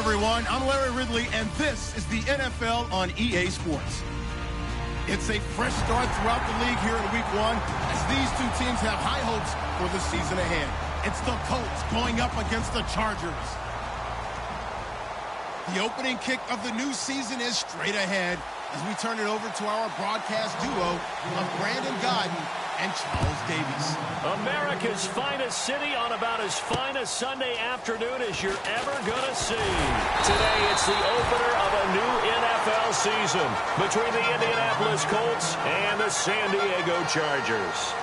everyone. I'm Larry Ridley, and this is the NFL on EA Sports. It's a fresh start throughout the league here in Week 1 as these two teams have high hopes for the season ahead. It's the Colts going up against the Chargers. The opening kick of the new season is straight ahead as we turn it over to our broadcast duo of Brandon Godden and Charles Davies. America's finest city on about as fine a Sunday afternoon as you're ever going to see. Today, it's the opener of a new NFL season between the Indianapolis Colts and the San Diego Chargers.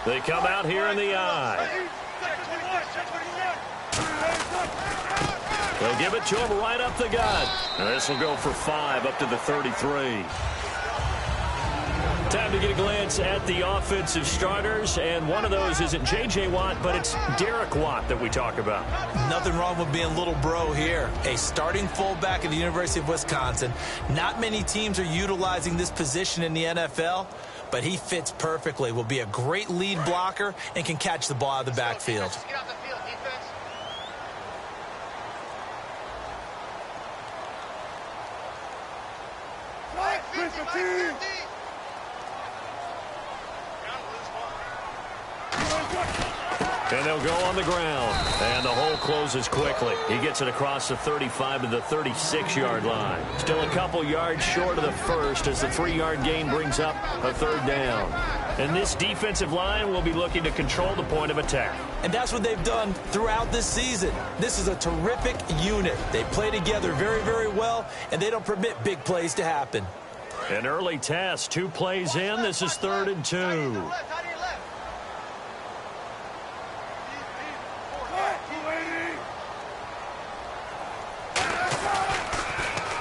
They come out here in the eye. They'll give it to him right up the gut. This will go for 5 up to the 33. Time to get a glance at the offensive starters, and one of those isn't J.J. Watt, but it's Derek Watt that we talk about. Nothing wrong with being little bro here. A starting fullback at the University of Wisconsin. Not many teams are utilizing this position in the NFL, but he fits perfectly, will be a great lead blocker, and can catch the ball out of the backfield. And they'll go on the ground. And the hole closes quickly. He gets it across the 35 to the 36-yard line. Still a couple yards short of the first as the 3-yard gain brings up a 3rd down. And this defensive line will be looking to control the point of attack. And that's what they've done throughout this season. This is a terrific unit. They play together very, very well, and they don't permit big plays to happen. An early test. 2 plays in. This is 3rd and 2.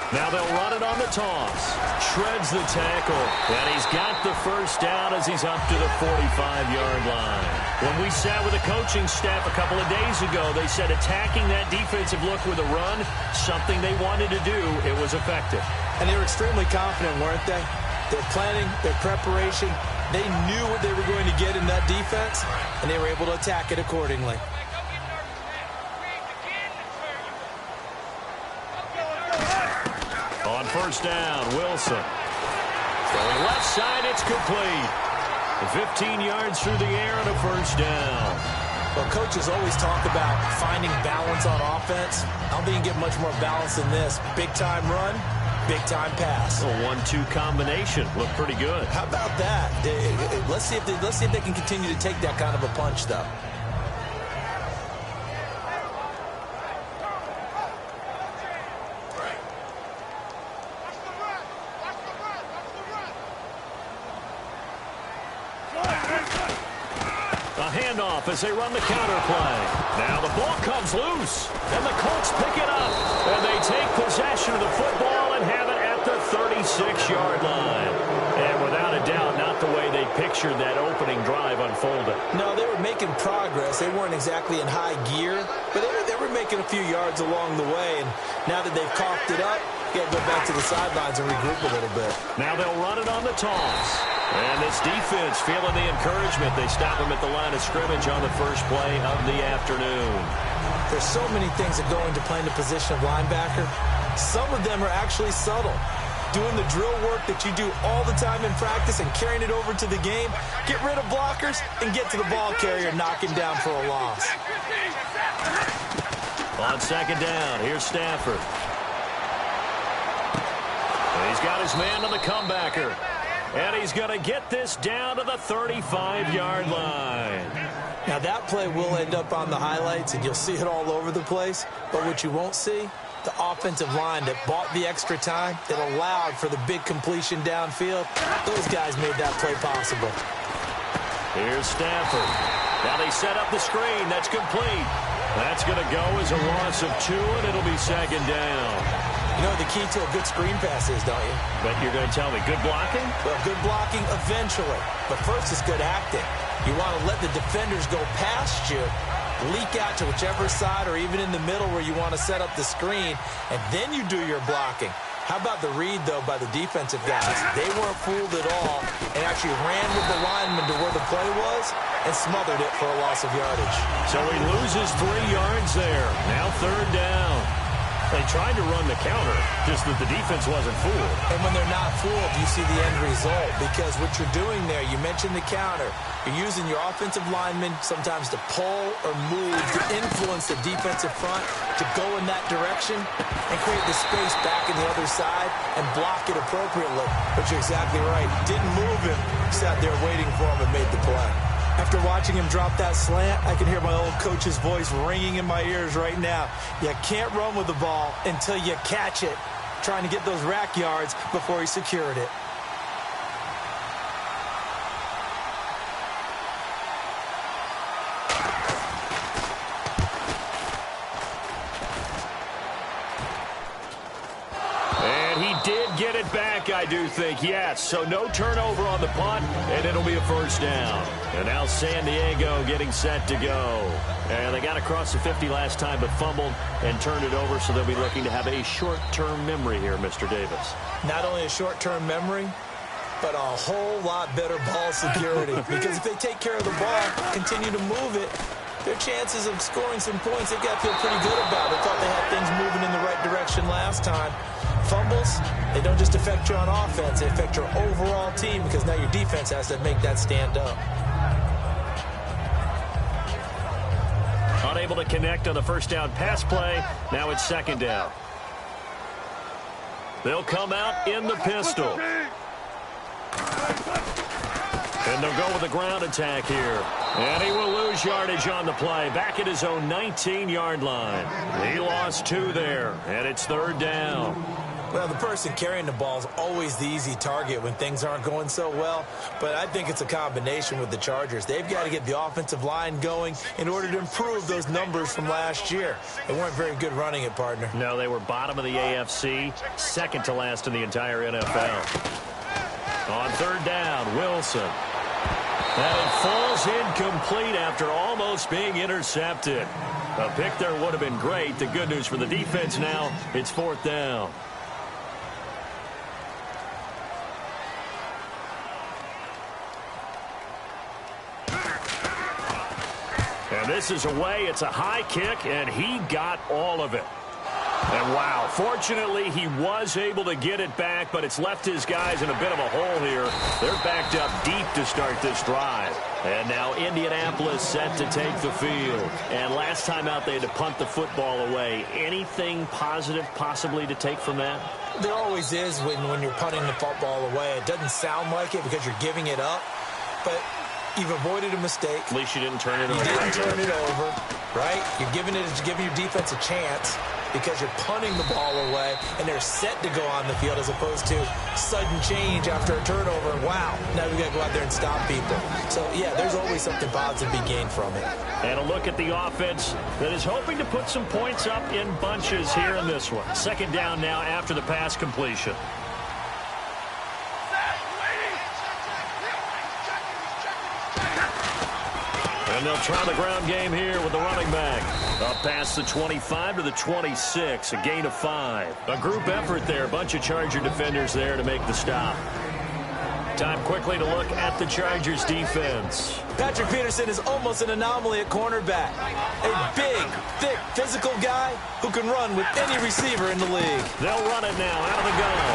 Now they'll run it on the toss. Shreds the tackle. And he's got the first down as he's up to the 45-yard line. When we sat with the coaching staff a couple of days ago, they said attacking that defensive look with a run, something they wanted to do, it was effective. And they were extremely confident, weren't they? Their planning, their preparation, they knew what they were going to get in that defense, and they were able to attack it accordingly. On first down, Wilson. Going left side, it's complete. 15 yards through the air and a first down. Well, coaches always talk about finding balance on offense. I don't think you can get much more balance than this. Big-time run, big-time pass. A 1-2 combination. Looked pretty good. How about that? Let's see if they can continue to take that kind of a punch, though. As they run the counter play. Now the ball comes loose, and the Colts pick it up, and they take possession of the football and have it at the 36-yard line. And without a doubt, not the way they pictured that opening drive unfolded. No, they were making progress. They weren't exactly in high gear, but they were making a few yards along the way, and now that they've coughed it up, you got to go back to the sidelines and regroup a little bit. Now they'll run it on the toss. And this defense feeling the encouragement. They stop him at the line of scrimmage on the first play of the afternoon. There's so many things that go into playing the position of linebacker. Some of them are actually subtle. Doing the drill work that you do all the time in practice and carrying it over to the game. Get rid of blockers and get to the ball carrier, knocking down for a loss. On second down, here's Stafford. And he's got his man on the comebacker. And he's going to get this down to the 35-yard line. Now, that play will end up on the highlights, and you'll see it all over the place. But what you won't see, the offensive line that bought the extra time, that allowed for the big completion downfield. Those guys made that play possible. Here's Stafford. Now they set up the screen. That's complete. That's going to go as a loss of 2, and it'll be second down. You know what the key to a good screen pass is, don't you? But you're going to tell me, good blocking? Well, good blocking eventually. But first is good acting. You want to let the defenders go past you, leak out to whichever side or even in the middle where you want to set up the screen, and then you do your blocking. How about the read, though, by the defensive guys? They weren't fooled at all and actually ran with the lineman to where the play was and smothered it for a loss of yardage. So he loses 3 yards there. Now 3rd down. They tried to run the counter, just that the defense wasn't fooled. And when they're not fooled, you see the end result, because what you're doing there, you mentioned the counter. You're using your offensive linemen sometimes to pull or move to influence the defensive front to go in that direction and create the space back in the other side and block it appropriately. But you're exactly right. Didn't move him. Sat there waiting for him and made the play. After watching him drop that slant, I can hear my old coach's voice ringing in my ears right now. You can't run with the ball until you catch it, trying to get those rack yards before he secured it. Get it back, I do think, yes. So no turnover on the punt, and it'll be a 1st down. And now San Diego getting set to go. And they got across the 50 last time, but fumbled and turned it over, so they'll be looking to have a short-term memory here, Mr. Davis. Not only a short-term memory, but a whole lot better ball security. Because if they take care of the ball, continue to move it, their chances of scoring some points, they've got to feel pretty good about it. Thought they had things moving in the right direction last time. Fumbles, they don't just affect you on offense, they affect your overall team, because now your defense has to make that stand up. Unable to connect on the 1st down pass play. Now it's 2nd down. They'll come out in the pistol. And they'll go with the ground attack here. And he will lose yardage on the play. Back at his own 19-yard line. He lost 2 there, and it's 3rd down. Well, the person carrying the ball is always the easy target when things aren't going so well. But I think it's a combination with the Chargers. They've got to get the offensive line going in order to improve those numbers from last year. They weren't very good running it, partner. No, they were bottom of the AFC, 2nd to last in the entire NFL. On 3rd down, Wilson. And it falls incomplete after almost being intercepted. A pick there would have been great. The good news for the defense now, it's 4th down. And this is away. It's a high kick, and he got all of it. And wow, fortunately he was able to get it back, but it's left his guys in a bit of a hole here. They're backed up deep to start this drive. And now Indianapolis set to take the field. And last time out they had to punt the football away. Anything positive possibly to take from that? There always is when you're punting the football away. It doesn't sound like it because you're giving it up, but you've avoided a mistake. At least you didn't turn it over. You didn't turn it over, right? You're giving your defense a chance because you're punting the ball away, and they're set to go on the field as opposed to sudden change after a turnover. Wow, now we got to go out there and stop people. So, yeah, there's always something positive to be gained from it. And a look at the offense that is hoping to put some points up in bunches here in this one. 2nd down now after the pass completion. And they'll try the ground game here with the running back. Up past the 25 to the 26, a gain of 5. A group effort there, a bunch of Charger defenders there to make the stop. Time quickly to look at the Chargers defense. Patrick Peterson is almost an anomaly at cornerback. A big, thick, physical guy who can run with any receiver in the league. They'll run it now out of the gun.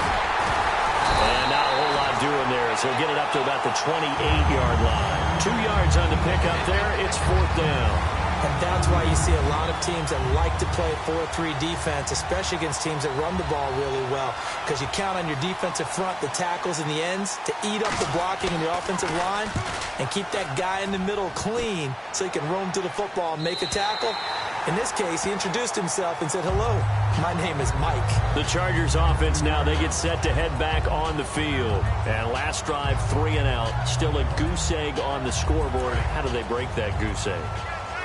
And not a whole lot doing there as he'll get it up to about the 28-yard line. 2 yards on the pickup there. It's 4th down. And that's why you see a lot of teams that like to play 4-3 defense, especially against teams that run the ball really well, because you count on your defensive front, the tackles and the ends, to eat up the blocking in the offensive line and keep that guy in the middle clean so he can roam to the football and make a tackle. In this case, he introduced himself and said, "Hello, my name is Mike." The Chargers offense now, they get set to head back on the field. And last drive, 3 and out. Still a goose egg on the scoreboard. How do they break that goose egg?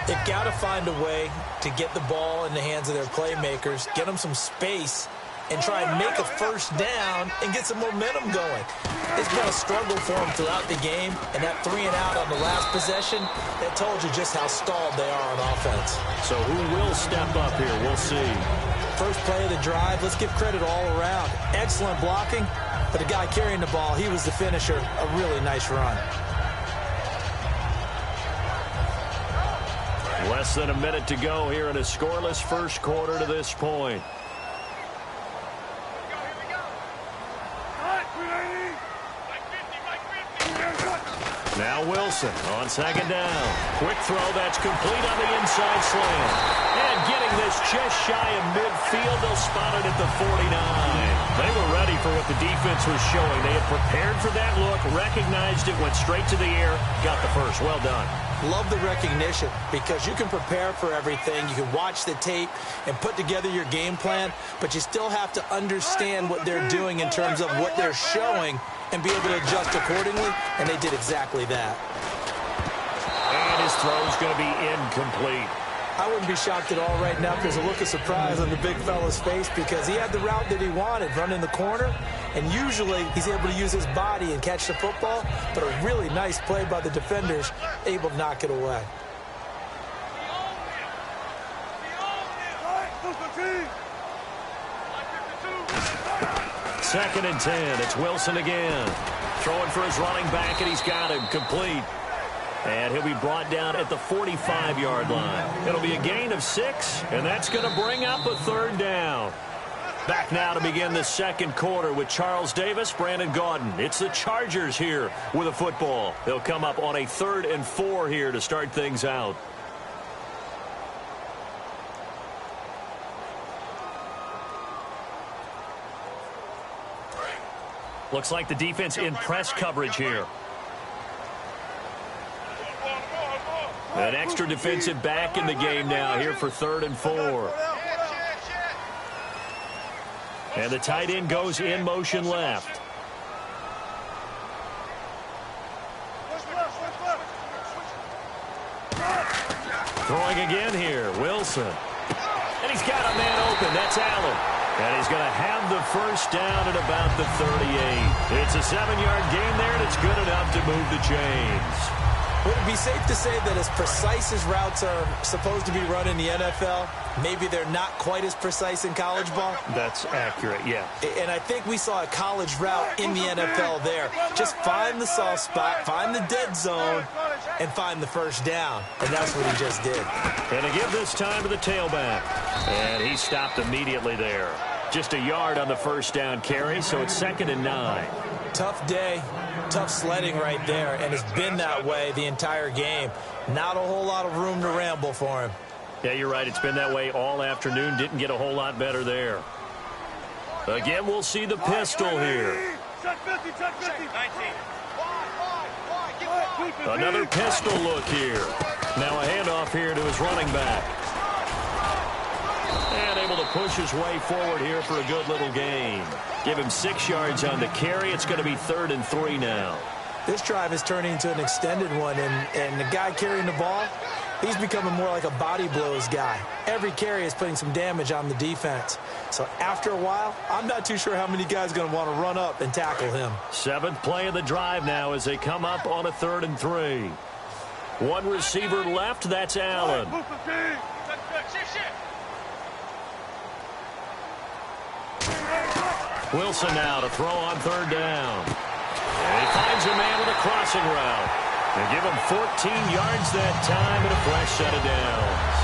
They've got to find a way to get the ball in the hands of their playmakers, get them some space, and try and make a first down and get some momentum going. It's been a struggle for them throughout the game, and that 3 and out on the last possession, that told you just how stalled they are on offense. So who will step up here? We'll see. First play of the drive, let's give credit all around. Excellent blocking, but the guy carrying the ball, he was the finisher. A really nice run. Less than a minute to go here in a scoreless first quarter to this point. Now Wilson on second down. Quick throw, that's complete on the inside slant. And getting this just shy of midfield, they'll spot it at the 49. They were ready for what the defense was showing. They had prepared for that look, recognized it, went straight to the air, got the first. Well done. Love the recognition because you can prepare for everything. You can watch the tape and put together your game plan, but you still have to understand what they're doing in terms of what they're showing and be able to adjust accordingly, and they did exactly that. And his throw's going to be incomplete. I wouldn't be shocked at all right now if there's a look of surprise on the big fella's face because he had the route that he wanted, running the corner, and usually he's able to use his body and catch the football, but a really nice play by the defenders, able to knock it away. Second and 10. It's Wilson again. Throwing for his running back, and he's got him complete. And he'll be brought down at the 45-yard line. It'll be a gain of 6, and that's going to bring up a third down. Back now to begin the second quarter with Charles Davis, Brandon Gaudin. It's the Chargers here with a football. They'll come up on a 3rd and 4 here to start things out. Looks like the defense in press coverage here. An extra defensive back in the game now here for 3rd and 4. And the tight end goes in motion left. Throwing again here, Wilson. And he's got a man open. That's Allen. And he's going to have the first down at about the 38. It's a 7-yard gain there, and it's good enough to move the chains. Would it be safe to say that as precise as routes are supposed to be run in the NFL, maybe they're not quite as precise in college ball? That's accurate, yeah. And I think we saw a college route in the NFL there. Just find the soft spot, find the dead zone, and find the first down. And that's what he just did. And to give this time to the tailback. And he stopped immediately there. Just a yard on the first down carry, so it's 2nd and 9. Tough day, tough sledding right there, and it's been that way the entire game. Not a whole lot of room to ramble for him. Yeah, you're right. It's been that way all afternoon. Didn't get a whole lot better there. Again, we'll see the pistol here. Another pistol look here. Now a handoff here to his running back. And able to push his way forward here for a good little gain. Give him 6 yards on the carry. It's going to be 3rd and 3 now. This drive is turning into an extended one, and the guy carrying the ball, he's becoming more like a body blows guy. Every carry is putting some damage on the defense. So after a while, I'm not too sure how many guys are going to want to run up and tackle him. 7th play of the drive now as they come up on a 3rd and 3. One receiver left, that's Allen. Wilson now to throw on 3rd down. And he finds a man with a crossing route. They give him 14 yards that time and a fresh set of downs.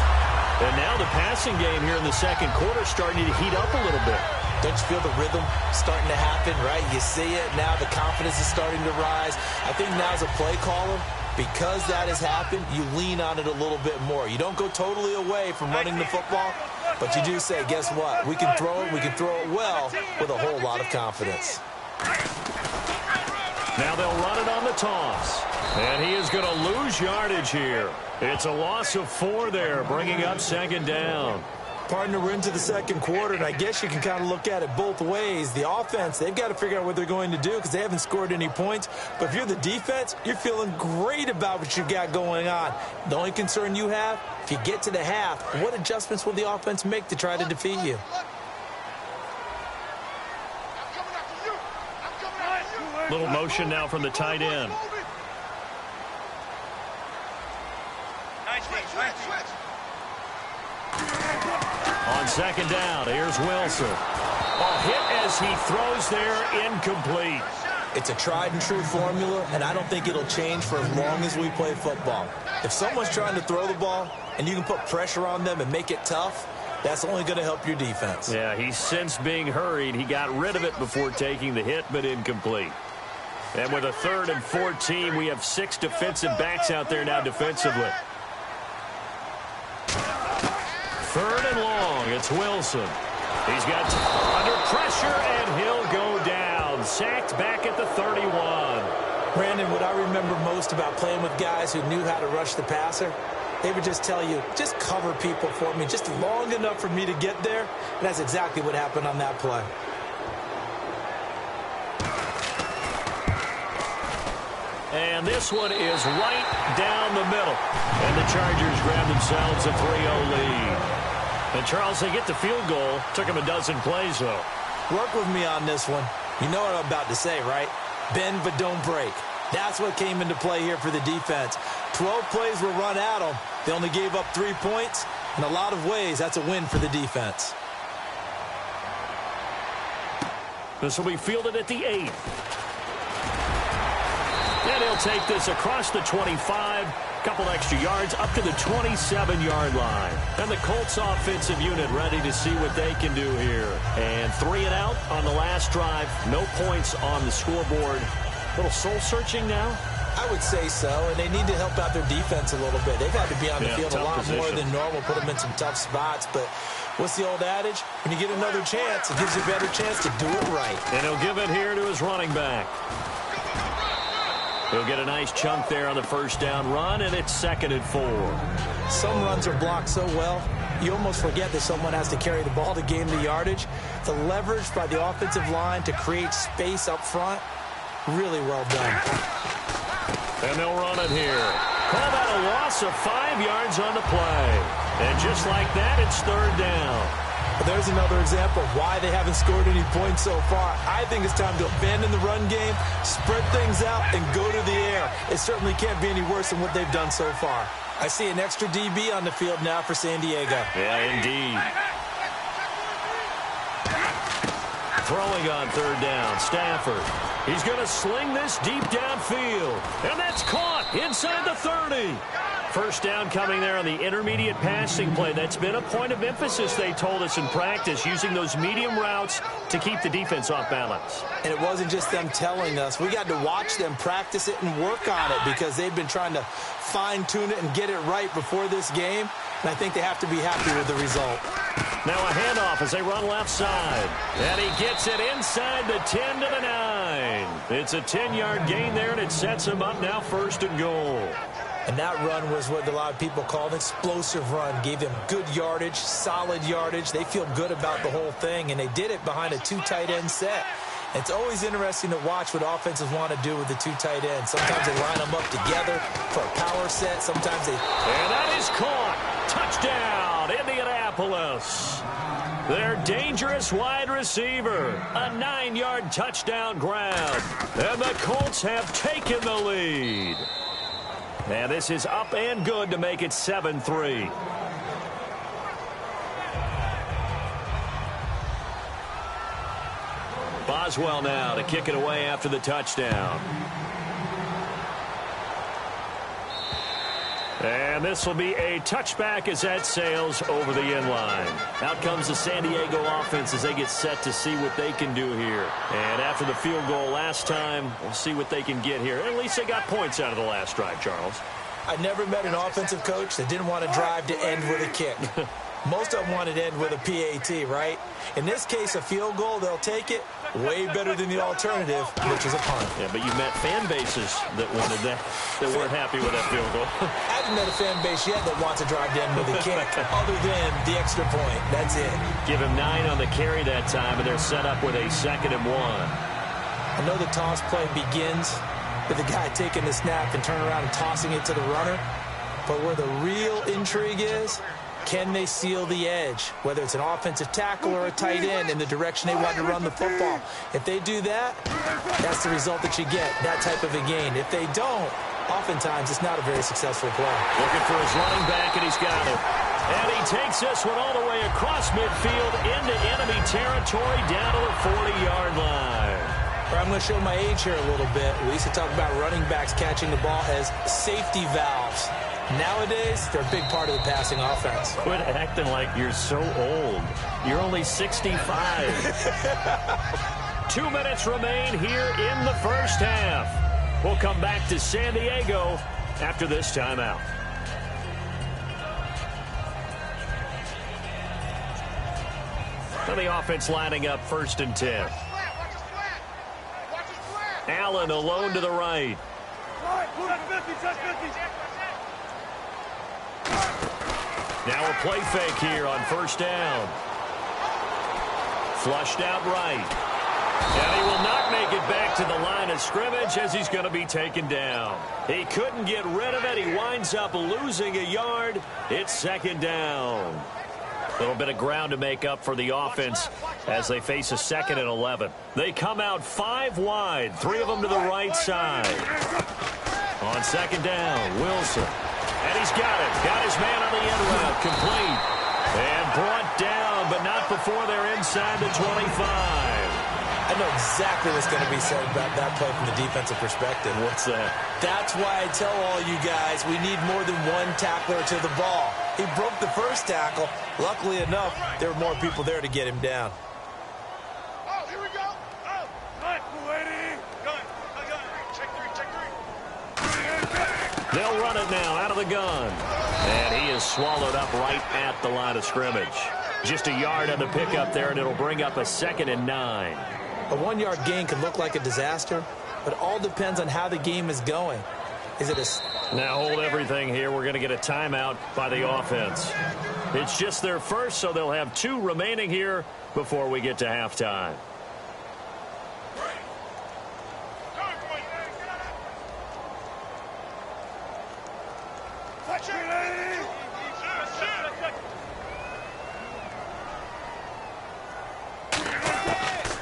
And now the passing game here in the second quarter starting to heat up a little bit. Don't you feel the rhythm starting to happen, right? You see it. Now the confidence is starting to rise. I think now as a play caller, because that has happened, you lean on it a little bit more. You don't go totally away from running the football, but you do say, guess what? We can throw it well with a whole lot of confidence. Now they'll run it on the toss. And he is going to lose yardage here. It's a loss of 4 there, bringing up 2nd down. Partner, we're into the second quarter, and I guess you can kind of look at it both ways. The offense, they've got to figure out what they're going to do because they haven't scored any points. But if you're the defense, you're feeling great about what you got going on. The only concern you have, if you get to the half, what adjustments will the offense make to try to defeat you? Little motion now from the tight end. On second down, here's Wilson. A hit as he throws there, incomplete. It's a tried and true formula, and I don't think it'll change for as long as we play football. If someone's trying to throw the ball and you can put pressure on them and make it tough, that's only going to help your defense. Yeah, he's since being hurried. He got rid of it before taking the hit, but incomplete. And with a 3rd and 14, we have 6 defensive backs out there now defensively. 3rd and long, it's Wilson. He's got under pressure, and he'll go down. Sacked back at the 31. Brandon, what I remember most about playing with guys who knew how to rush the passer, they would just tell you, just cover people for me, just long enough for me to get there. And that's exactly what happened on that play. And this one is right down the middle. And the Chargers grab themselves a 3-0 lead. And, Charles, they get the field goal. Took them a dozen plays, though. Work with me on this one. You know what I'm about to say, right? Bend but don't break. That's what came into play here for the defense. 12 plays were run at them. They only gave up 3 points. In a lot of ways, that's a win for the defense. This will be fielded at the 8. And he'll take this across the 25. Couple extra yards up to the 27-yard line. And the Colts offensive unit ready to see what they can do here. And 3 and out on the last drive. No points on the scoreboard. A little soul-searching now? I would say so, and they need to help out their defense a little bit. They've had to be on the field a lot more than normal, put them in some tough spots. But what's the old adage? When you get another chance, it gives you a better chance to do it right. And he'll give it here to his running back. He'll get a nice chunk there on the first down run, and it's 2nd and 4. Some runs are blocked so well, you almost forget that someone has to carry the ball to gain the yardage. The leverage by the offensive line to create space up front, really well done. And they'll run it here. Call that a loss of 5 yards on the play. And just like that, it's 3rd down. But there's another example of why they haven't scored any points so far. I think it's time to abandon the run game, spread things out, and go to the air. It certainly can't be any worse than what they've done so far. I see an extra DB on the field now for San Diego. Yeah, indeed. Throwing on 3rd down, Stafford. He's going to sling this deep downfield. And that's caught inside the 30. First down coming there on the intermediate passing play. That's been a point of emphasis, they told us in practice, using those medium routes to keep the defense off balance. And it wasn't just them telling us. We got to watch them practice it and work on it because they've been trying to fine-tune it and get it right before this game. And I think they have to be happy with the result. Now a handoff as they run left side. And he gets it inside the 10 to the 9. It's a 10-yard gain there, and it sets him up now 1st and goal. And that run was what a lot of people call an explosive run. Gave them good yardage, solid yardage. They feel good about the whole thing, and they did it behind a 2 tight end set. It's always interesting to watch what offenses want to do with the 2 tight ends. Sometimes they line them up together for a power set. Sometimes they... And that is caught. Touchdown, Indianapolis. Their dangerous wide receiver. A 9-yard touchdown grab. And the Colts have taken the lead. And this is up and good to make it 7-3. Boswell now to kick it away after the touchdown. And this will be a touchback as that sails over the end line. Out comes the San Diego offense as they get set to see what they can do here. And after the field goal last time, we'll see what they can get here. At least they got points out of the last drive, Charles. I never met an offensive coach that didn't want to drive to end with a kick. Most of them wanted to end with a PAT, right? In this case, a field goal, they'll take it. Way better than the alternative, which is a punt. Yeah, but you met fan bases that wanted that, that weren't happy with that field goal. I haven't met a fan base yet that wants to drive to end with a kick, other than the extra point. That's it. Give him 9 on the carry that time, and they're set up with a 2nd and 1. I know the toss play begins with the guy taking the snap and turning around and tossing it to the runner. But where the real intrigue is Can they seal the edge, whether it's an offensive tackle or a tight end in the direction they want to run the football? If they do that, that's the result that you get, that type of a gain. If they don't, oftentimes it's not a very successful play. Looking for his running back, and he's got it. And he takes this one all the way across midfield into enemy territory down to the 40-yard line. I'm going to show my age here a little bit. We used to talk about running backs catching the ball as safety valves. Nowadays, they're a big part of the passing offense. Quit acting like you're so old. You're only 65. 2 minutes remain here in the first half. We'll come back to San Diego after this timeout. And the offense lining up 1st and 10. Allen alone to the right. Now a play fake here on 1st down. Flushed out right. And he will not make it back to the line of scrimmage as he's going to be taken down. He couldn't get rid of it. He winds up losing a yard. It's 2nd down. A little bit of ground to make up for the offense as they face a 2nd and 11. They come out 5 wide, 3 of them to the right side. On 2nd down, Wilson. And he's got it. Got his man on the end route. Complete. And brought down, but not before they're inside the 25. I know exactly what's going to be said about that play from the defensive perspective. What's that? That's why I tell all you guys we need more than one tackler to the ball. He broke the first tackle. Luckily enough, there were more people there to get him down. Oh, here we go. Oh, gun, waiting. Gun. Check three. They'll run it now out of the gun. And he is swallowed up right at the line of scrimmage. Just a yard on the pickup there, and it'll bring up a 2nd and 9. A 1-yard gain can look like a disaster, but it all depends on how the game is going. Is it a... Now hold everything here. We're going to get a timeout by the offense. It's just their first, so they'll have 2 remaining here before we get to halftime.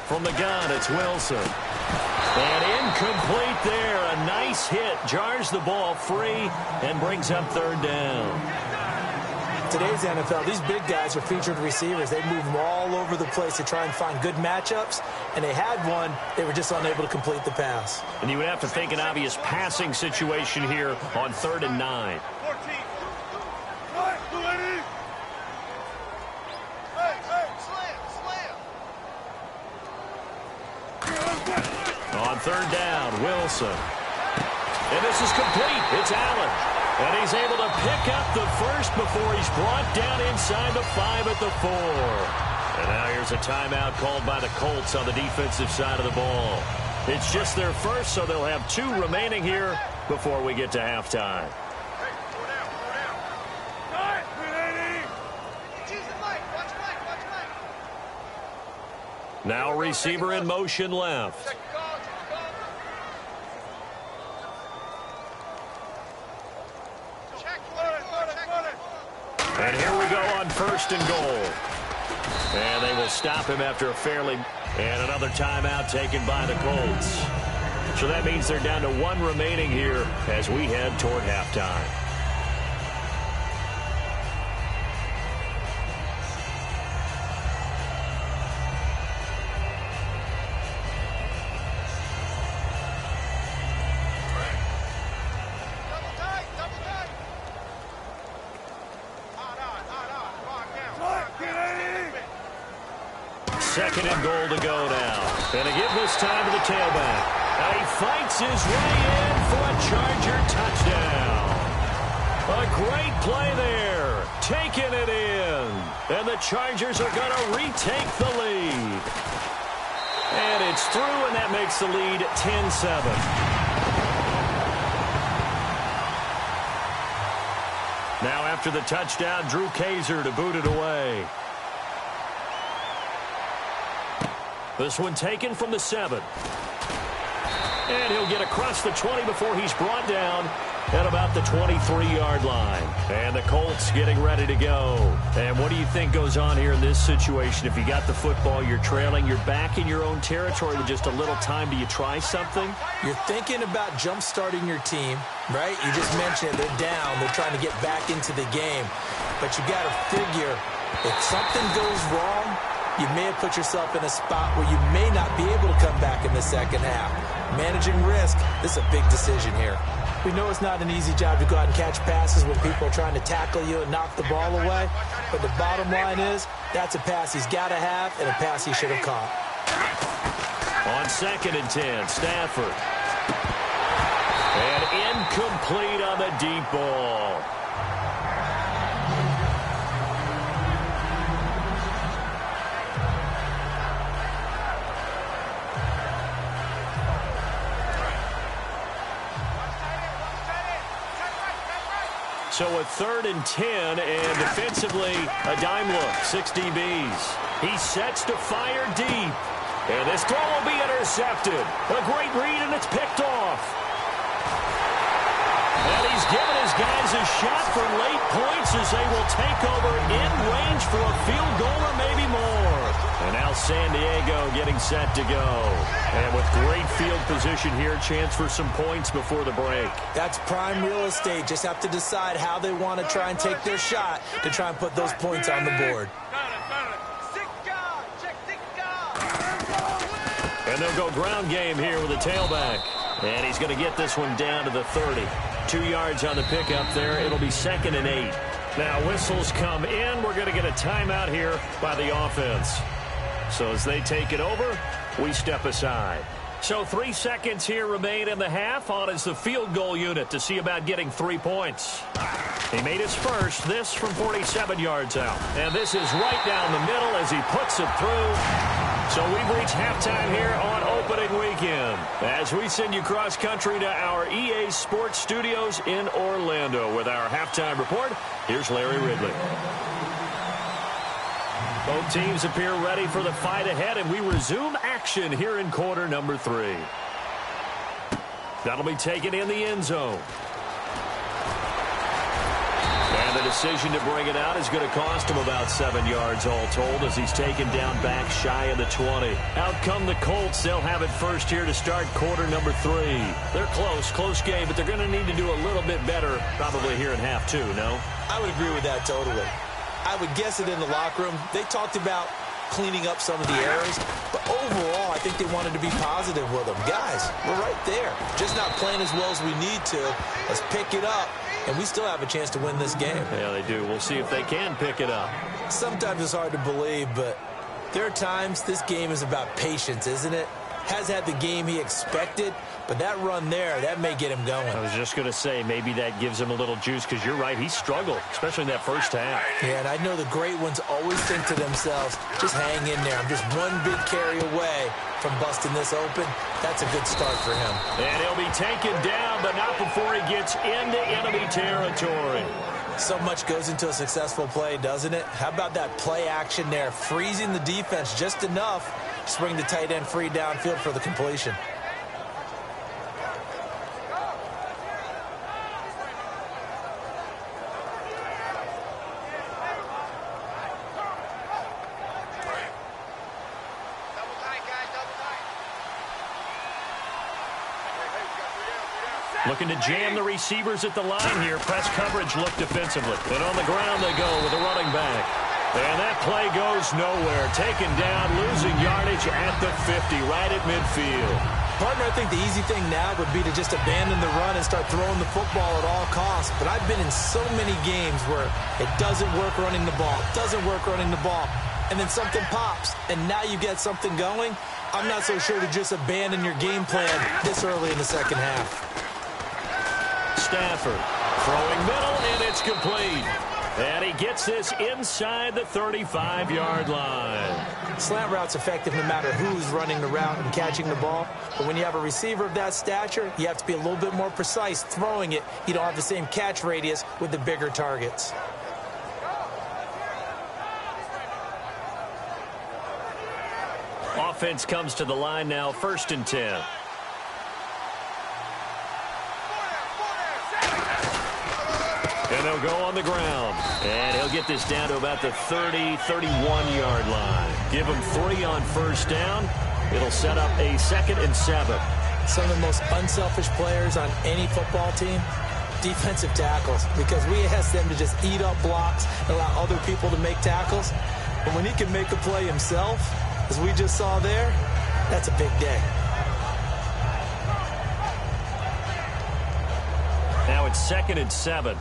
From the gun, it's Wilson. And incomplete there. A nice hit. Jars the ball free and brings up 3rd down. Today's NFL, these big guys are featured receivers. They move them all over the place to try and find good matchups. And they had one. They were just unable to complete the pass. And you would have to think an obvious passing situation here on 3rd and 9. 14. On 3rd down, Wilson. And this is complete. It's Allen. And he's able to pick up the first before he's brought down inside the 5 at the 4. And now here's a timeout called by the Colts on the defensive side of the ball. It's just their first, so they'll have 2 remaining here before we get to halftime. Now receiver in motion left. And here we go on 1st and goal. And they will stop him after a fairly... And another timeout taken by the Colts. So that means they're down to 1 remaining here as we head toward halftime. Second and goal to go now. And to give this time to the tailback. And he fights his way in for a Charger touchdown. A great play there. Taking it in. And the Chargers are going to retake the lead. And it's through, and that makes the lead 10-7. Now after the touchdown, Drew Kaiser to boot it away. This one taken from the 7. And he'll get across the 20 before he's brought down at about the 23-yard line. And the Colts getting ready to go. And what do you think goes on here in this situation? If you got the football, you're trailing, you're back in your own territory with just a little time. Do you try something? You're thinking about jump-starting your team, right? You just mentioned it. They're down. They're trying to get back into the game. But you got to figure, if something goes wrong, you may have put yourself in a spot where you may not be able to come back in the second half. Managing risk, this is a big decision here. We know it's not an easy job to go out and catch passes when people are trying to tackle you and knock the ball away. But the bottom line is, that's a pass he's got to have and a pass he should have caught. On 2nd and 10, Stafford. And incomplete on the deep ball. So a 3rd and 10, and defensively, a dime look, 6 DBs. He sets to fire deep. And this throw will be intercepted. A great read, and it's picked off. And he's given his guys a shot for late points as they will take over in range for a field goal or maybe more. And now San Diego getting set to go. And with great field position here, chance for some points before the break. That's prime real estate. Just have to decide how they want to try and take their shot to try and put those points on the board. And they'll go ground game here with a tailback. And he's going to get this one down to the 30. 2 yards on the pickup there. It'll be 2nd and 8. Now whistles come in. We're going to get a timeout here by the offense. So as they take it over, we step aside. So 3 seconds here remain in the half. On is the field goal unit to see about getting 3 points. He made his first, this from 47 yards out. And this is right down the middle as he puts it through. So we've reached halftime here on opening weekend as we send you cross-country to our EA Sports Studios in Orlando with our halftime report. Here's Larry Ridley. Both teams appear ready for the fight ahead, and we resume action here in quarter number 3. That'll be taken in the end zone. And the decision to bring it out is going to cost him about 7 yards all told as he's taken down back shy of the 20. Out come the Colts. They'll have it first here to start quarter number 3. They're close game, but they're going to need to do a little bit better probably here in half 2, no? I would agree with that totally. I would guess it in the locker room. They talked about cleaning up some of the errors, but overall, I think they wanted to be positive with them. Guys, we're right there. Just not playing as well as we need to. Let's pick it up, and we still have a chance to win this game. Yeah, they do. We'll see if they can pick it up. Sometimes it's hard to believe, but there are times this game is about patience, isn't it? Has had the game he expected, but that run there, that may get him going. I was just going to say, maybe that gives him a little juice, because you're right, he struggled, especially in that first half. Yeah, and I know the great ones always think to themselves, just hang in there. I'm just one big carry away from busting this open. That's a good start for him. And he'll be taken down, but not before he gets into enemy territory. So much goes into a successful play, doesn't it? How about that play action there, freezing the defense just enough to bring the tight end free downfield for the completion. Looking to jam the receivers at the line here. Press coverage look defensively. And on the ground they go with a running back. And that play goes nowhere. Taken down, losing yardage at the 50, right at midfield. Partner, I think the easy thing now would be to just abandon the run and start throwing the football at all costs. But I've been in so many games where it doesn't work running the ball, and then something pops, and now you get something going. I'm not so sure to just abandon your game plan this early in the second half. Stafford throwing middle, and it's complete. And he gets this inside the 35-yard line. Slant route's effective no matter who's running the route and catching the ball. But when you have a receiver of that stature, you have to be a little bit more precise throwing it. You don't have the same catch radius with the bigger targets. Offense comes to the line now, 1st and 10. And they'll go on the ground. And he'll get this down to about the 30, 31-yard line. Give him 3 on first down. It'll set up a 2nd and 7. Some of the most unselfish players on any football team, defensive tackles, because we ask them to just eat up blocks and allow other people to make tackles. But when he can make a play himself, as we just saw there, that's a big day. Now it's 2nd and 7.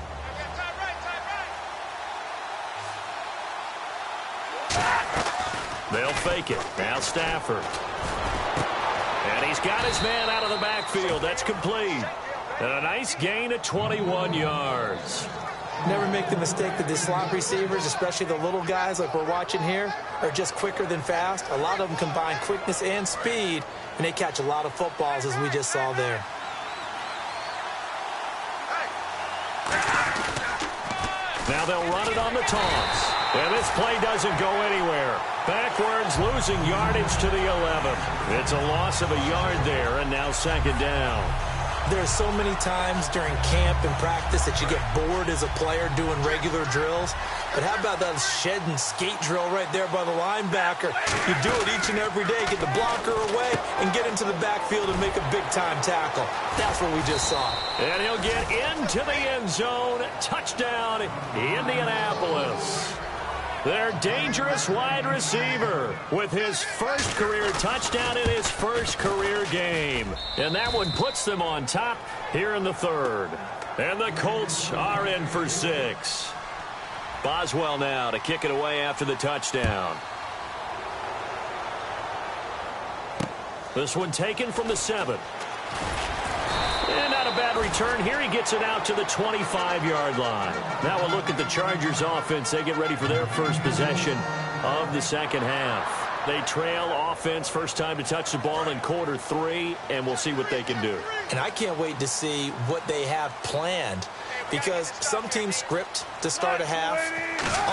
They'll fake it. Now Stafford. And he's got his man out of the backfield. That's complete. And a nice gain of 21 yards. Never make the mistake that the slot receivers, especially the little guys like we're watching here, are just quicker than fast. A lot of them combine quickness and speed, and they catch a lot of footballs, as we just saw there. Now they'll run it on the toss. And this play doesn't go anywhere. Backwards, losing yardage to the 11. It's a loss of a yard there, and now 2nd down. There's so many times during camp and practice that you get bored as a player doing regular drills. But how about that shed and skate drill right there by the linebacker? You do it each and every day. Get the blocker away and get into the backfield and make a big-time tackle. That's what we just saw. And he'll get into the end zone. Touchdown, Indianapolis. Their dangerous wide receiver with his first career touchdown in his first career game. And that one puts them on top here in the 3rd. And the Colts are in for 6. Boswell now to kick it away after the touchdown. This one taken from the 7. And not a bad return here. He gets it out to the 25-yard line. Now we'll look at the Chargers offense. They get ready for their first possession of the 2nd half. They trail offense, first time to touch the ball in quarter 3, and we'll see what they can do. And I can't wait to see what they have planned, because some teams script to start a half.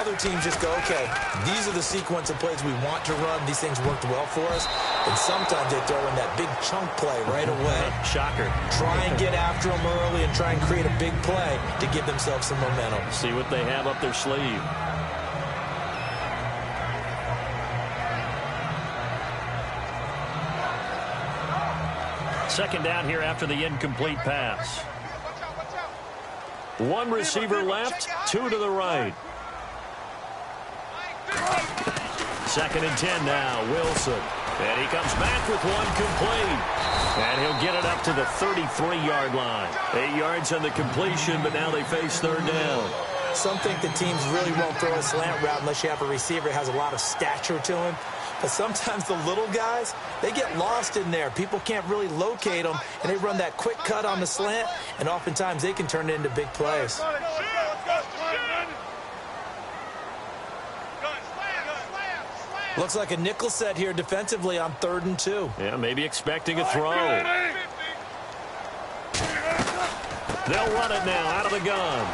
Other teams just go, okay, these are the sequence of plays we want to run. These things worked well for us. And sometimes they throw in that big chunk play right away. Shocker. Try and get after them early and try and create a big play to give themselves some momentum. See what they have up their sleeve. Second down here after the incomplete pass. One receiver left, 2 to the right. 2nd and 10 now, Wilson. And he comes back with one complete. And he'll get it up to the 33-yard line. 8 yards on the completion, but now they face 3rd down. Some think the teams really won't throw a slant route unless you have a receiver that has a lot of stature to him. But sometimes the little guys, they get lost in there. People can't really locate them, and they run that quick cut on the slant, and oftentimes they can turn it into big plays. Looks like a nickel set here defensively on 3rd and 2. Yeah, maybe expecting a throw. They'll run it now out of the gun.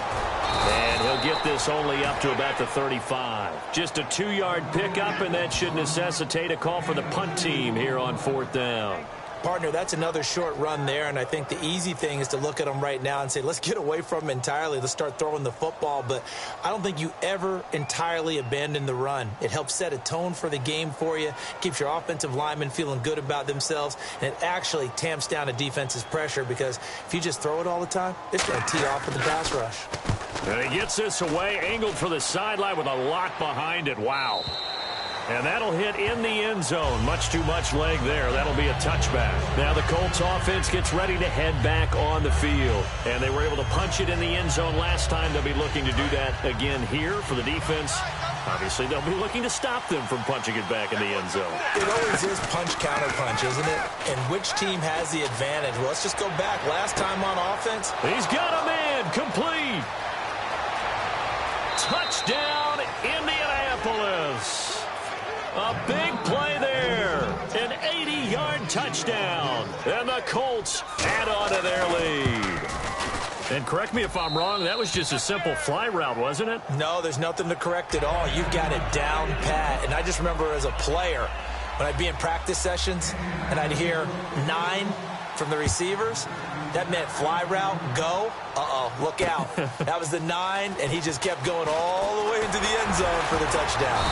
And he'll get this only up to about the 35. Just a 2-yard pickup, and that should necessitate a call for the punt team here on 4th down. Partner, that's another short run there, and I think the easy thing is to look at them right now and say, let's get away from them entirely. Let's start throwing the football, but I don't think you ever entirely abandon the run. It helps set a tone for the game for you, keeps your offensive linemen feeling good about themselves, and it actually tamps down a defense's pressure, because if you just throw it all the time, it's going to tee off with the pass rush. And he gets this away, angled for the sideline with a lock behind it. Wow. And that'll hit in the end zone. Much too much leg there. That'll be a touchback. Now the Colts offense gets ready to head back on the field. And they were able to punch it in the end zone last time. They'll be looking to do that again here for the defense. Obviously, they'll be looking to stop them from punching it back in the end zone. It always is punch-counter-punch, isn't it? And which team has the advantage? Well, let's just go back. Last time on offense. He's got a man. Complete. Touchdown, Indianapolis. A big play there. An 80-yard touchdown. And the Colts add on to their lead. And correct me if I'm wrong, that was just a simple fly route, wasn't it? No, there's nothing to correct at all. You've got it down pat. And I just remember as a player, When I'd be in practice sessions and I'd hear 9 from the receivers, that meant fly route, go. Look out. That was the 9, and he just kept going all the way into the end zone for the touchdown.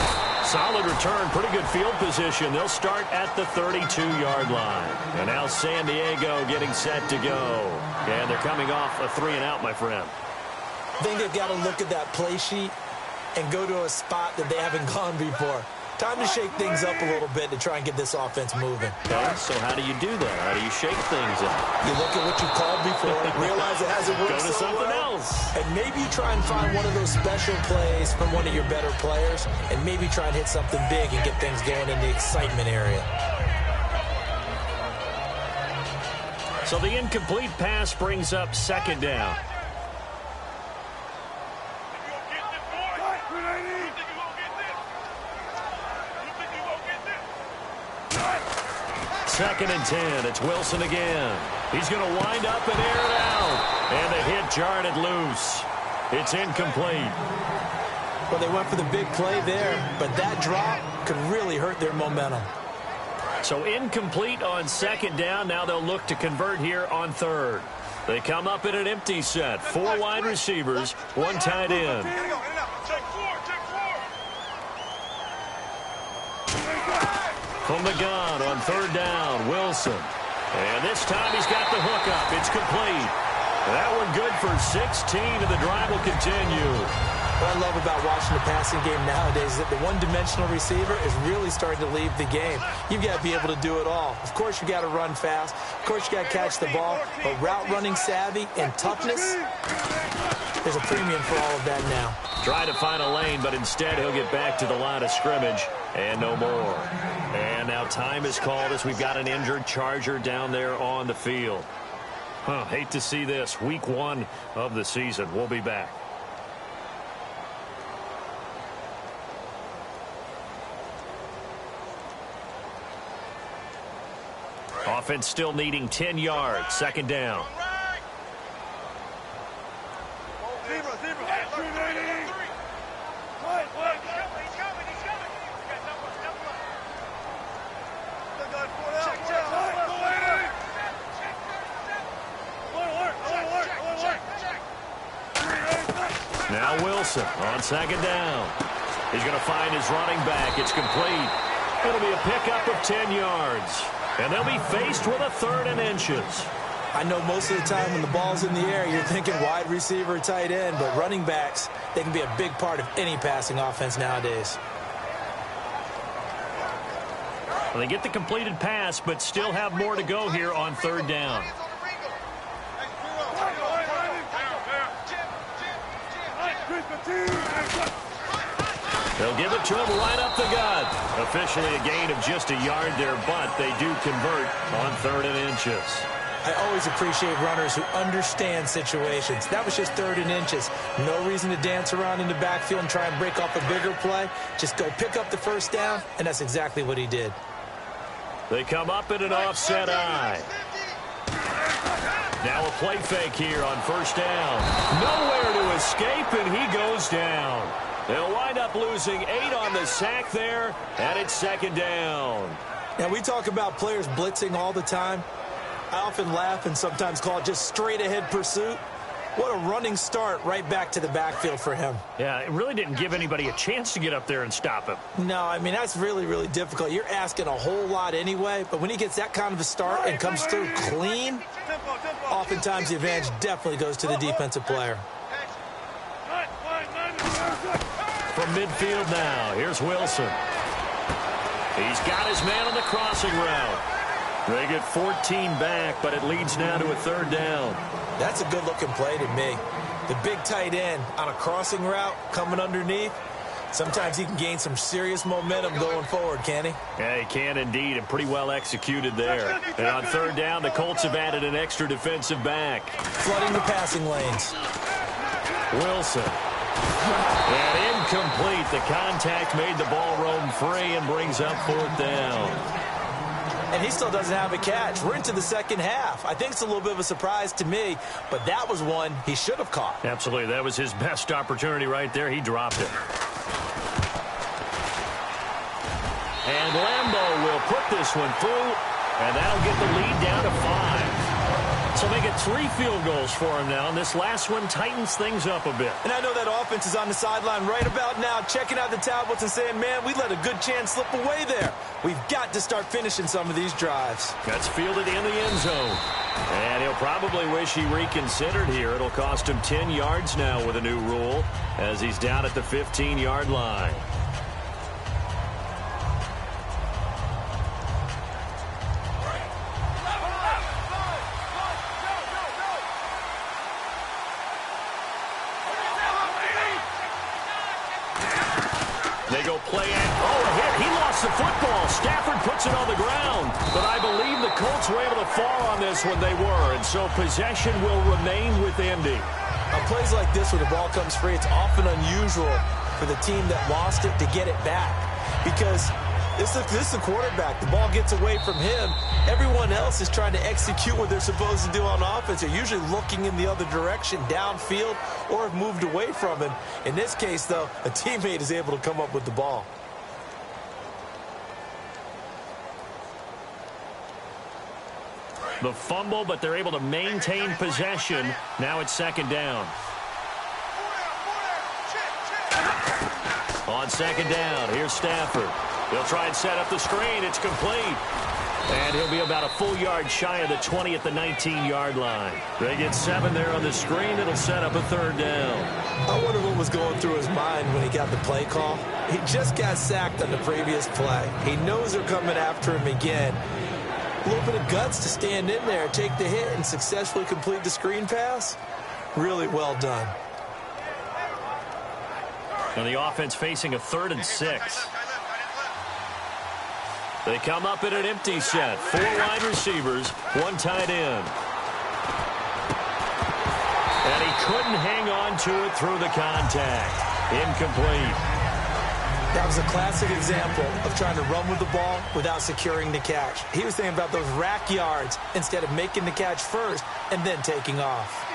Solid return, pretty good field position. They'll start at the 32-yard line. And now San Diego getting set to go. And they're coming off a 3-and-out, my friend. I think they've got to look at that play sheet and go to a spot that they haven't gone before. Time to shake things up a little bit to try and get this offense moving. Okay, so how do you do that? How do you shake things up? You look at what you called before, realize it hasn't worked Go to something else. And maybe you try and find one of those special plays from one of your better players, and maybe try and hit something big and get things going in the excitement area. So the incomplete pass brings up 2nd down. Second and 10. It's Wilson again. He's going to wind up and air it out. And the hit jarred it loose. It's incomplete. Well, they went for the big play there, but that drop could really hurt their momentum. So incomplete on 2nd down. Now they'll look to convert here on 3rd. They come up in an empty set. 4 wide receivers, 1 tight end. From the gun on 3rd down, Wilson. And this time he's got the hookup. It's complete. That one good for 16, and the drive will continue. What I love about watching the passing game nowadays is that the one-dimensional receiver is really starting to leave the game. You've got to be able to do it all. Of course, you got to run fast. Of course, you got to catch the ball. But route running savvy and toughness, there's a premium for all of that now. Trying to find a lane, but instead he'll get back to the line of scrimmage and no more. And now time is called as we've got an injured Charger down there on the field. Hate to see this. Week 1 of the season. We'll be back. Offense still needing 10 yards. 2nd down. Now Wilson on 2nd down. He's going to find his running back. It's complete. It'll be a pickup of 10 yards. And they'll be faced with a 3rd and inches. I know most of the time when the ball's in the air, you're thinking wide receiver, tight end, but running backs, they can be a big part of any passing offense nowadays. Well, they get the completed pass, but still have more to go here on 3rd down. They'll give it to him right up the gut. Officially a gain of just a yard there, but they do convert on 3rd and inches. I always appreciate runners who understand situations. That was just 3rd and inches. No reason to dance around in the backfield and try and break off a bigger play. Just go pick up the 1st down, and that's exactly what he did. They come up in an offset eye. Now a play fake here on 1st down. Nowhere to escape, and he goes down. They'll wind up losing 8 on the sack there, and it's 2nd down. Now, we talk about players blitzing all the time. I often laugh and sometimes call it just straight-ahead pursuit. What a running start right back to the backfield for him. Yeah, it really didn't give anybody a chance to get up there and stop him. No, I mean, that's really, really difficult. You're asking a whole lot anyway, but when he gets that kind of a start and comes through clean, oftentimes the advantage definitely goes to the defensive player. From midfield now, here's Wilson. He's got his man on the crossing route. They get 14 back, but it leads now to a 3rd down. That's a good-looking play to me. The big tight end on a crossing route coming underneath. Sometimes he can gain some serious momentum going forward, can he? Yeah, he can indeed, and pretty well executed there. And on 3rd down, the Colts have added an extra defensive back. Flooding the passing lanes. Wilson. And incomplete. The contact made the ball roam free and brings up 4th down. And he still doesn't have a catch. We're into the 2nd half. I think it's a little bit of a surprise to me, but that was one he should have caught. Absolutely. That was his best opportunity right there. He dropped it. And Lambeau will put this one through, and that'll get the lead down to 5. So make it 3 field goals for him now, and this last one tightens things up a bit. And I know that offense is on the sideline right about now, checking out the tablets and saying, man, we let a good chance slip away there. We've got to start finishing some of these drives. That's fielded in the end zone. And he'll probably wish he reconsidered here. It'll cost him 10 yards now with a new rule as he's down at the 15-yard line. They go play it. Oh, a hit. He lost the football. Stafford puts it on the ground. But I believe the Colts were able to fall on this when they were. And so possession will remain with Indy. On plays like this where the ball comes free, it's often unusual for the team that lost it to get it back. Because this is the quarterback. The ball gets away from him. Everyone else is trying to execute what they're supposed to do on offense. They're usually looking in the other direction, downfield, or have moved away from him. In this case, though, a teammate is able to come up with the ball. The fumble, but they're able to maintain possession. Now it's second down. On second down, here's Stafford. They'll try and set up the screen. It's complete. And he'll be about a full yard shy of the 20 at the 19-yard line. They get 7 there on the screen. It'll set up a third down. I wonder what was going through his mind when he got the play call. He just got sacked on the previous play. He knows they're coming after him again. A little bit of guts to stand in there, take the hit, and successfully complete the screen pass. Really well done. And the offense facing a 3rd and 6. They come up in an empty set. 4 wide receivers, 1 tight end. And he couldn't hang on to it through the contact. Incomplete. That was a classic example of trying to run with the ball without securing the catch. He was thinking about those rack yards instead of making the catch first and then taking off.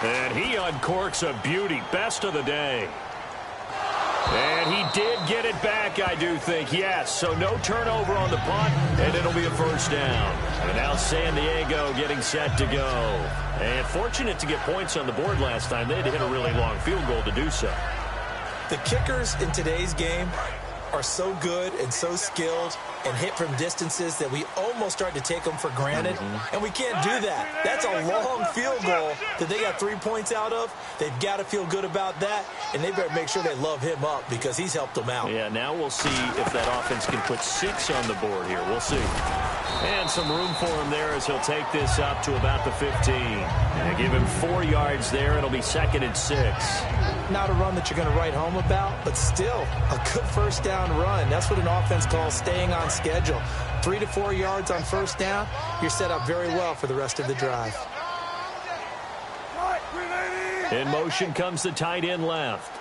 And he uncorks a beauty. Best of the day. And he did get it back, I do think. Yes, so no turnover on the punt, and it'll be a first down. And now San Diego getting set to go. And fortunate to get points on the board last time. They had to hit a really long field goal to do so. The kickers in today's game are so good and so skilled and hit from distances that we almost start to take them for granted. And we can't do that. That's a long field goal that they got 3 points out of. They've got to feel good about that, and they better make sure they love him up because he's helped them out. Yeah, now we'll see if that offense can put 6 on the board here. We'll see. And some room for him there as he'll take this up to about the 15. And give him 4 yards there. It'll be 2nd and 6. Not a run that you're going to write home about, but still a good first down run. That's what an offense calls staying on schedule. 3 to 4 yards on first down, you're set up very well for the rest of the drive. In motion comes the tight end left.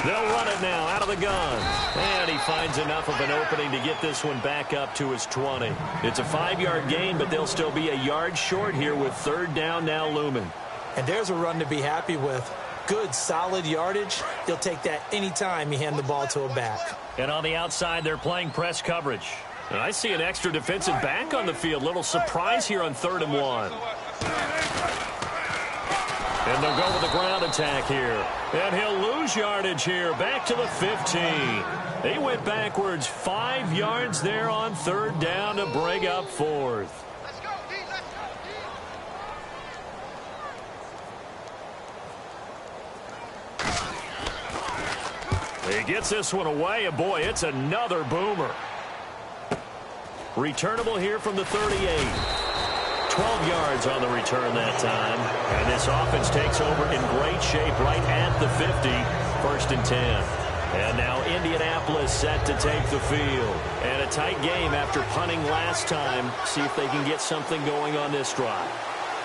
They'll run it now out of the gun. And he finds enough of an opening to get this one back up to his 20. It's a 5-yard gain, but they'll still be a yard short here with 3rd down now looming. And there's a run to be happy with. Good, solid yardage. You'll take that anytime you hand the ball to a back. And on the outside, they're playing press coverage. And I see an extra defensive back on the field. Little surprise here on 3rd and 1. And they'll go with the ground attack here. And he'll lose yardage here. Back to the 15. He went backwards 5 yards there on 3rd down to bring up 4th. Let's go, D. Let's go, D. He gets this one away, and boy, it's another boomer. Returnable here from the 38. 12 yards on the return that time. And this offense takes over in great shape right at the 50. 1st and 10. And now Indianapolis set to take the field. And a tight game after punting last time. See if they can get something going on this drive.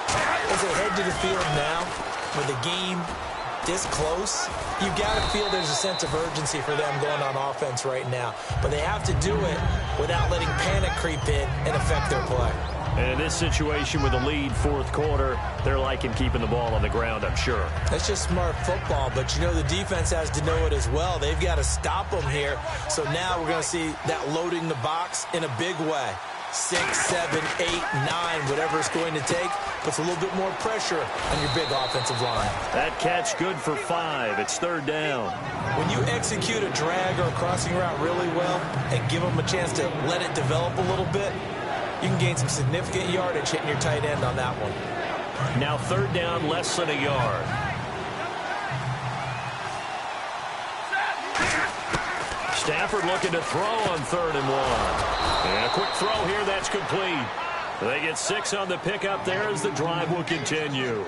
As they head to the field now, with the game this close, you've got to feel there's a sense of urgency for them going on offense right now. But they have to do it without letting panic creep in and affect their play. And in this situation with the lead fourth quarter, they're liking keeping the ball on the ground, I'm sure. That's just smart football, but you know the defense has to know it as well. They've got to stop them here. So now we're going to see that loading the box in a big way. 6, 7, 8, 9, whatever it's going to take, puts a little bit more pressure on your big offensive line. That catch good for 5. It's third down. When you execute a drag or a crossing route really well and give them a chance to let it develop a little bit, you can gain some significant yardage hitting your tight end on that one. Now third down, less than a yard. Stafford looking to throw on 3rd and 1. And a quick throw here, that's complete. They get 6 on the pickup there as the drive will continue.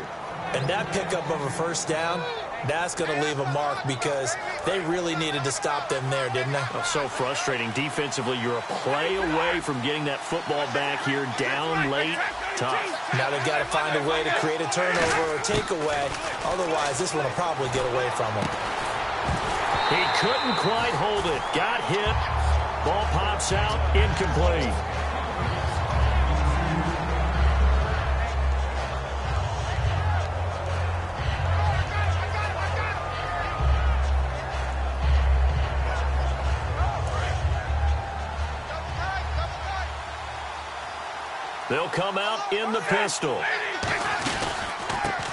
And that pickup of a first down, that's going to leave a mark because they really needed to stop them there, didn't they? Oh, so frustrating. Defensively, you're a play away from getting that football back here down late. Tough. Now they've got to find a way to create a turnover or takeaway. Otherwise, this one will probably get away from them. He couldn't quite hold it. Got hit. Ball pops out. Incomplete. They'll come out in the pistol.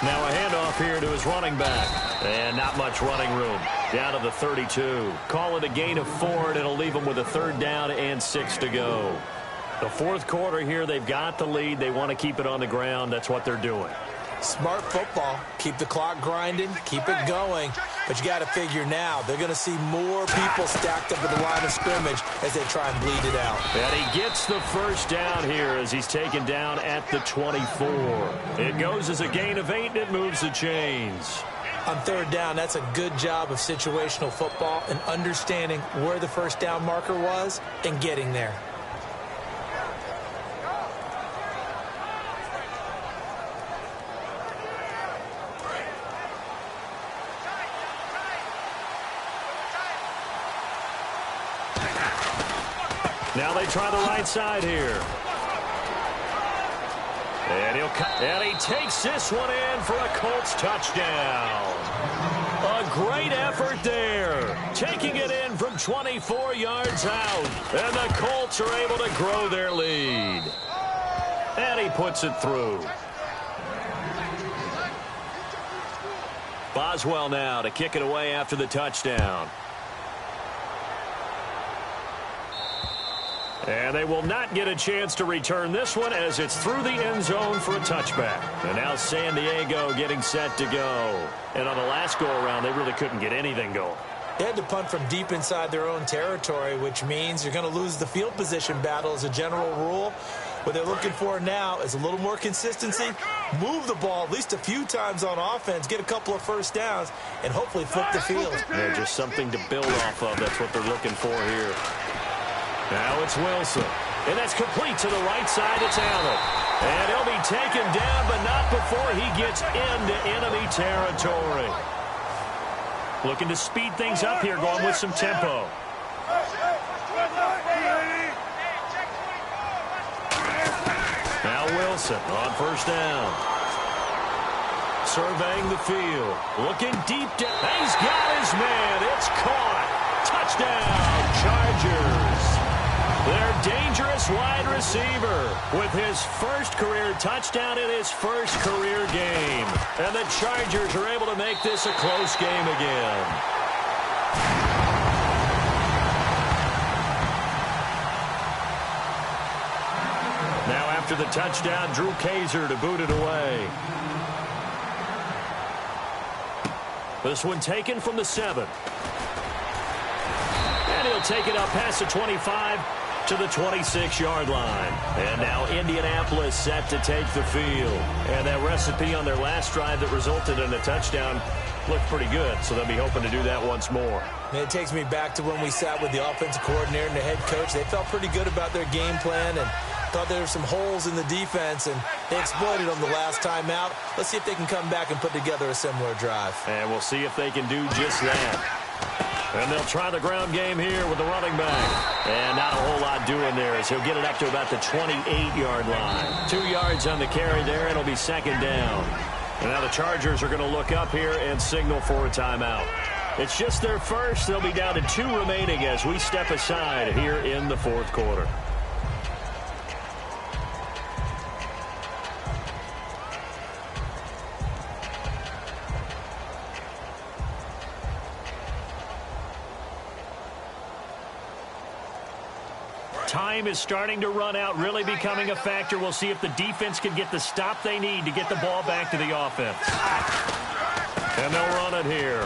Now a handoff here to his running back. And not much running room. Down to the 32. Call it a gain of 4, and it'll leave them with a 3rd down and 6 to go. The fourth quarter here, they've got the lead. They want to keep it on the ground. That's what they're doing. Smart football. Keep the clock grinding. Keep it going. But you got to figure now, they're going to see more people stacked up at the line of scrimmage as they try and bleed it out. And he gets the first down here as he's taken down at the 24. It goes as a gain of 8, and it moves the chains. On 3rd down, that's a good job of situational football and understanding where the first down marker was and getting there. Now they try the right side here. And he takes this one in for a Colts touchdown. A great effort there. Taking it in from 24 yards out. And the Colts are able to grow their lead. And he puts it through. Boswell now to kick it away after the touchdown. And they will not get a chance to return this one as it's through the end zone for a touchback. And now San Diego getting set to go. And on the last go-around, they really couldn't get anything going. They had to punt from deep inside their own territory, which means you're going to lose the field position battle as a general rule. What they're looking for now is a little more consistency, move the ball at least a few times on offense, get a couple of first downs, and hopefully flip the field. Yeah, just something to build off of. That's what they're looking for here. Now it's Wilson. And that's complete to the right side. It's Allen. And he'll be taken down, but not before he gets into enemy territory. Looking to speed things up here, going with some tempo. Now Wilson on first down. Surveying the field. Looking deep down. He's got his man. It's caught. Touchdown, Chargers. Their dangerous wide receiver with his first career touchdown in his first career game. And the Chargers are able to make this a close game again. Now after the touchdown, Drew Kaiser to boot it away. This one taken from the 7. And he'll take it up past the 25 to the 26-yard line. And now Indianapolis set to take the field. And that recipe on their last drive that resulted in a touchdown looked pretty good, so they'll be hoping to do that once more. And it takes me back to when we sat with the offensive coordinator and the head coach. They felt pretty good about their game plan and thought there were some holes in the defense, and they exploited them the last time out. Let's see if they can come back and put together a similar drive. And we'll see if they can do just that. And they'll try the ground game here with the running back. And not a whole lot doing there as he'll get it up to about the 28-yard line. 2 yards on the carry there, and it'll be second down. And now the Chargers are going to look up here and signal for a timeout. It's just their first. They'll be down to 2 remaining as we step aside here in the fourth quarter. Time is starting to run out, really becoming a factor. We'll see if the defense can get the stop they need to get the ball back to the offense. And they'll run it here.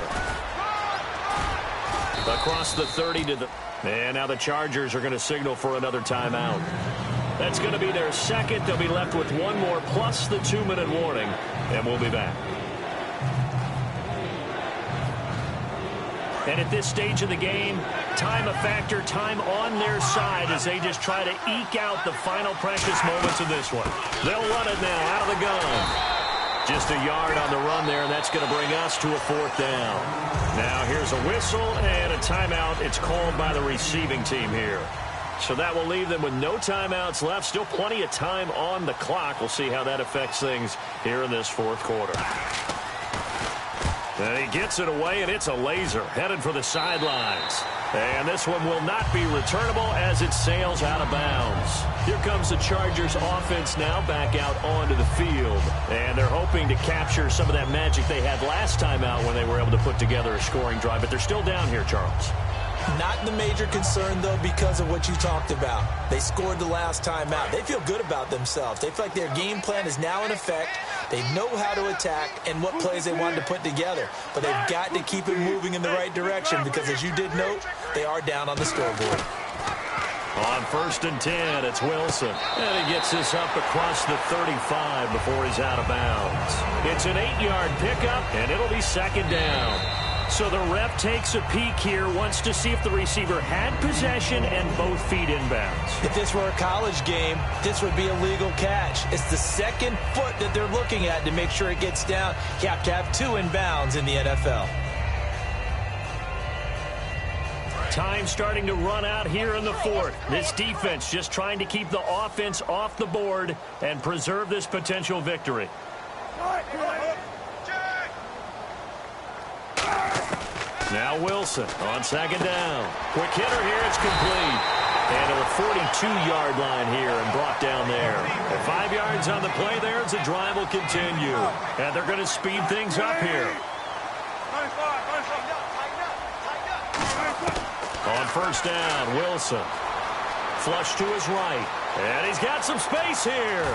Across the 30 to the... And now the Chargers are going to signal for another timeout. That's going to be their second. They'll be left with one more plus the 2-minute warning. And we'll be back. And at this stage of the game, time a factor, time on their side as they just try to eke out the final precious moments of this one. They'll run it now out of the gun. Just a yard on the run there, and that's going to bring us to a fourth down. Now here's a whistle and a timeout. It's called by the receiving team here. So that will leave them with no timeouts left. Still plenty of time on the clock. We'll see how that affects things here in this fourth quarter. And he gets it away, and it's a laser headed for the sidelines. And this one will not be returnable as it sails out of bounds. Here comes the Chargers offense now back out onto the field. And they're hoping to capture some of that magic they had last time out when they were able to put together a scoring drive. But they're still down here, Charles. Not the major concern, though, because of what you talked about. They scored the last time out. They feel good about themselves. They feel like their game plan is now in effect. They know how to attack and what plays they wanted to put together. But they've got to keep it moving in the right direction because, as you did note, they are down on the scoreboard. On 1st and 10, it's Wilson. And he gets this up across the 35 before he's out of bounds. It's an 8-yard pickup, and it'll be second down. So the ref takes a peek here, wants to see if the receiver had possession and both feet inbounds. If this were a college game, this would be a legal catch. It's the second foot that they're looking at to make sure it gets down. You have to have 2 inbounds in the NFL. Time starting to run out here in the fourth. This defense just trying to keep the offense off the board and preserve this potential victory. Now Wilson on second down. Quick hitter here, it's complete. And to the 42-yard line here and brought down there. And 5 yards on the play there as the drive will continue. And they're going to speed things up here. On first down, Wilson. Flush to his right. And he's got some space here.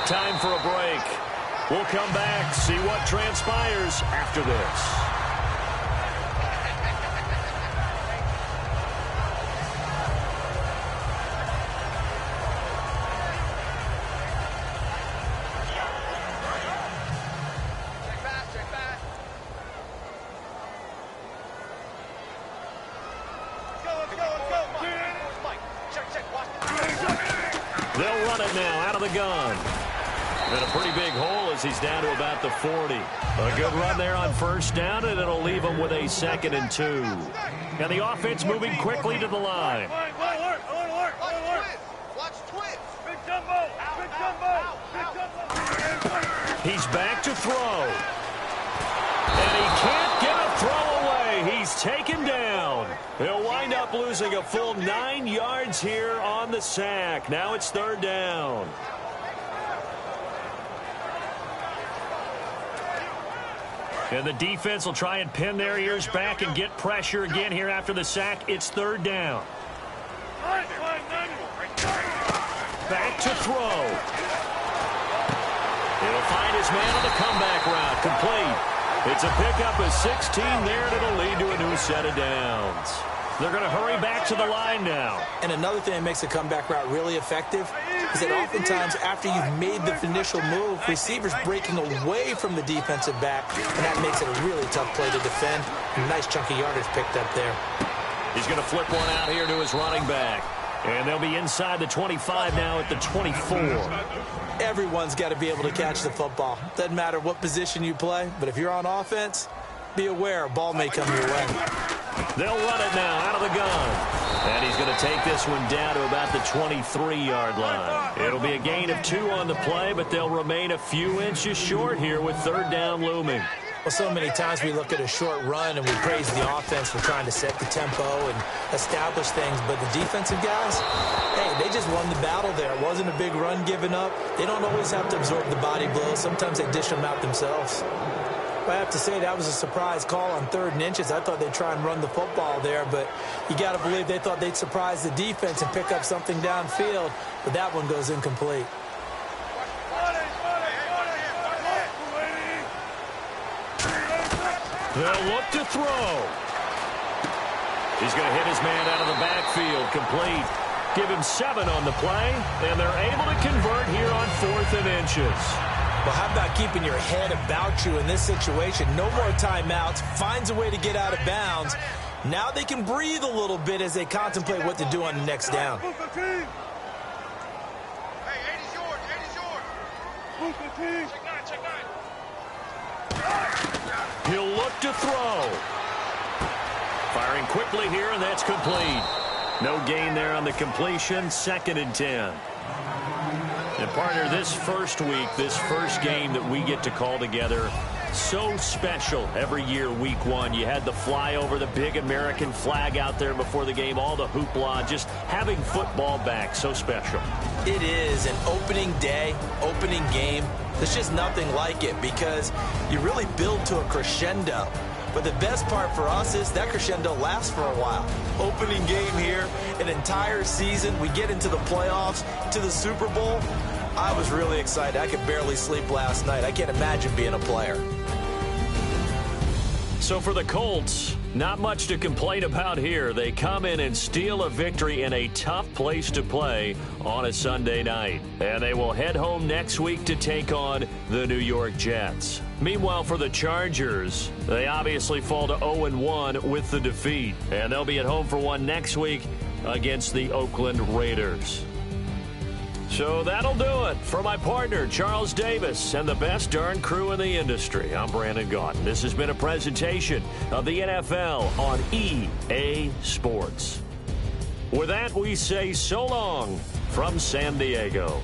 Time for a break. We'll come back, see what transpires after this. They'll run it now out of the gun. And a pretty big hole as he's down to about the 40. A good run there on first down, and it'll leave him with a 2nd and 2. Now the offense moving quickly to the line. He's back to throw. And he can't get a throw away. He's taken down. He'll wind up losing a full 9 yards here on the sack. Now it's 3rd down. And the defense will try and pin their ears back and get pressure again here after the sack. It's 3rd down. Back to throw. He'll find his man on the comeback route. Complete. It's a pickup of 16 there, and it'll lead to a new set of downs. They're going to hurry back to the line now. And another thing that makes a comeback route really effective is that oftentimes after you've made the initial move, receivers breaking away from the defensive back, and that makes it a really tough play to defend. A nice chunk of yardage picked up there. He's going to flip one out here to his running back. And they'll be inside the 25 now at the 24. Everyone's got to be able to catch the football. Doesn't matter what position you play, but if you're on offense, be aware a ball may come your way. They'll run it now out of the gun. And he's going to take this one down to about the 23-yard line. It'll be a gain of 2 on the play, but they'll remain a few inches short here with third down looming. Well, so many times we look at a short run and we praise the offense for trying to set the tempo and establish things. But the defensive guys, hey, they just won the battle there. It wasn't a big run given up. They don't always have to absorb the body blows. Sometimes they dish them out themselves. I have to say that was a surprise call on 3rd and inches. I thought they'd try and run the football there, but you got to believe they thought they'd surprise the defense and pick up something downfield, but that one goes incomplete. They'll look to throw. He's going to hit his man out of the backfield, complete. Give him 7 on the play, and they're able to convert here on 4th and inches. Well, how about keeping your head about you in this situation? No more timeouts. Finds a way to get out of bounds. Now they can breathe a little bit as they contemplate what to do on the next down. Hey, 80's yours. 80's yours. Check 9. He'll look to throw. Firing quickly here, and that's complete. No gain there on the completion. 2nd and 10. And, partner, this first week, this first game that we get to call together, so special every year, week 1. You had the flyover, the big American flag out there before the game, all the hoopla, just having football back, so special. It is an opening day, opening game. There's just nothing like it because you really build to a crescendo. But the best part for us is that crescendo lasts for a while. Opening game here, an entire season. We get into the playoffs, to the Super Bowl. I was really excited. I could barely sleep last night. I can't imagine being a player. So for the Colts, not much to complain about here. They come in and steal a victory in a tough place to play on a Sunday night. And they will head home next week to take on the New York Jets. Meanwhile, for the Chargers, they obviously fall to 0-1 with the defeat. And they'll be at home for one next week against the Oakland Raiders. So that'll do it for my partner, Charles Davis, and the best darn crew in the industry. I'm Brandon Gaudin. This has been a presentation of the NFL on EA Sports. With that, we say so long from San Diego.